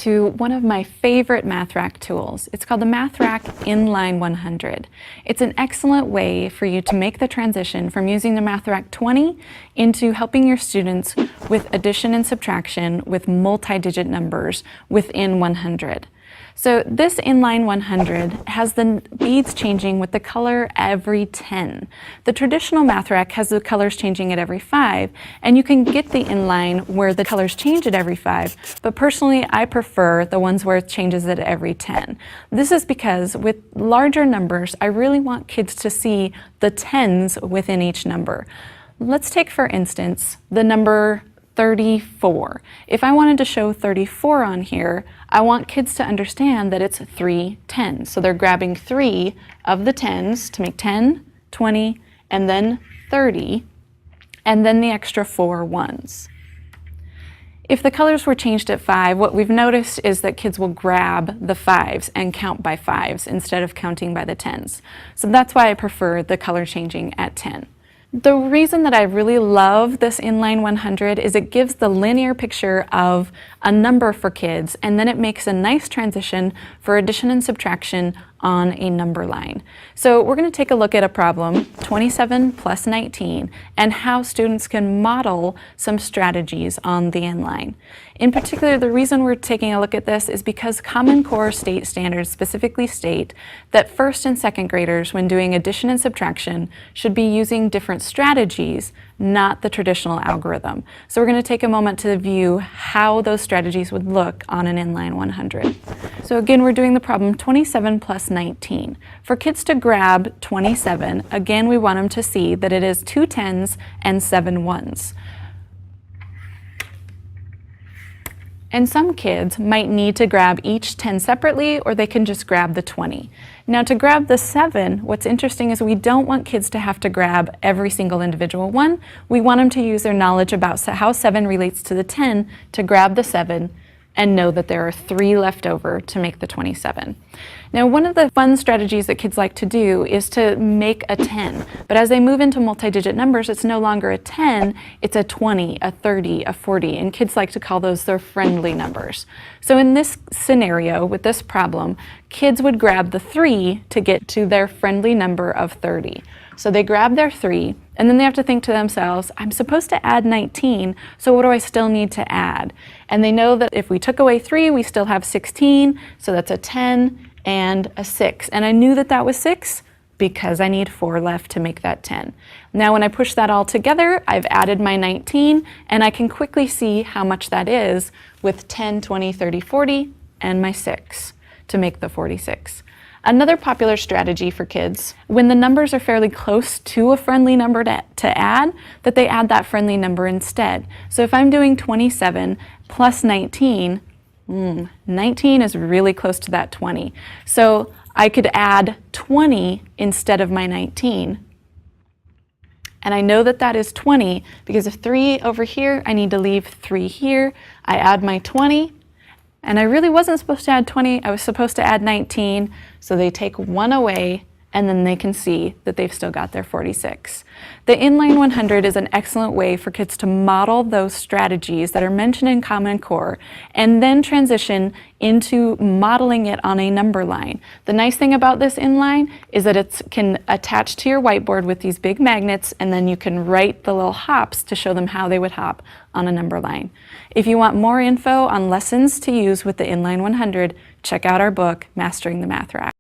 to one of my favorite MATHRACK tools. It's called the MATHRACK In-Line 100. It's an excellent way for you to make the transition from using the MATHRACK 20 into helping your students with addition and subtraction with multi-digit numbers within 100. So this Inline 100 has the beads changing with the color every 10. The traditional MATHRACK has the colors changing at every 5, and you can get the Inline where the colors change at every 5, but personally I prefer the ones where it changes at every 10. This is because with larger numbers, I really want kids to see the 10s within each number. Let's take, for instance, the number 34. If I wanted to show 34 on here, I want kids to understand that it's 3 10s. So they're grabbing 3 of the 10s to make 10, 20, and then 30, and then the extra 4 ones. If the colors were changed at 5, what we've noticed is that kids will grab the 5s and count by 5s instead of counting by the 10s. So that's why I prefer the color changing at 10. The reason that I really love this Inline 100 is it gives the linear picture of a number for kids, and then it makes a nice transition for addition and subtraction on a number line. So we're going to take a look at a problem, 27 plus 19, and how students can model some strategies on the Inline. In particular, the reason we're taking a look at this is because Common Core state standards specifically state that first and second graders, when doing addition and subtraction, should be using different strategies, not the traditional algorithm. So we're going to take a moment to view how those strategies would look on an Inline 100. So again, we're doing the problem 27 plus 19. For kids to grab 27, again, we want them to see that it is 2 10s and 7 1s. And some kids might need to grab each 10 separately, or they can just grab the 20. Now to grab the 7, what's interesting is we don't want kids to have to grab every single individual one. We want them to use their knowledge about how 7 relates to the 10 to grab the 7 and know that there are 3 left over to make the 27. Now, one of the fun strategies that kids like to do is to make a 10, but as they move into multi-digit numbers, it's no longer a 10, it's a 20, a 30, a 40, and kids like to call those their friendly numbers. So in this scenario, with this problem, kids would grab the 3 to get to their friendly number of 30. So they grab their 3, and then they have to think to themselves, I'm supposed to add 19, so what do I still need to add? And they know that if we took away 3, we still have 16, so that's a 10 and a 6. And I knew that that was 6 because I need 4 left to make that 10. Now when I push that all together, I've added my 19, and I can quickly see how much that is with 10, 20, 30, 40, and my 6 to make the 46. Another popular strategy for kids, when the numbers are fairly close to a friendly number to add, that they add that friendly number instead. So if I'm doing 27 plus 19, 19 is really close to that 20. So I could add 20 instead of my 19. And I know that that is 20 because of 3 over here, I need to leave 3 here. I add my 20. And I really wasn't supposed to add 20, I was supposed to add 19, so they take 1 away, and then they can see that they've still got their 46. The Inline 100 is an excellent way for kids to model those strategies that are mentioned in Common Core, and then transition into modeling it on a number line. The nice thing about this Inline is that it can attach to your whiteboard with these big magnets, and then you can write the little hops to show them how they would hop on a number line. If you want more info on lessons to use with the Inline 100, check out our book, Mastering the MATHRACK.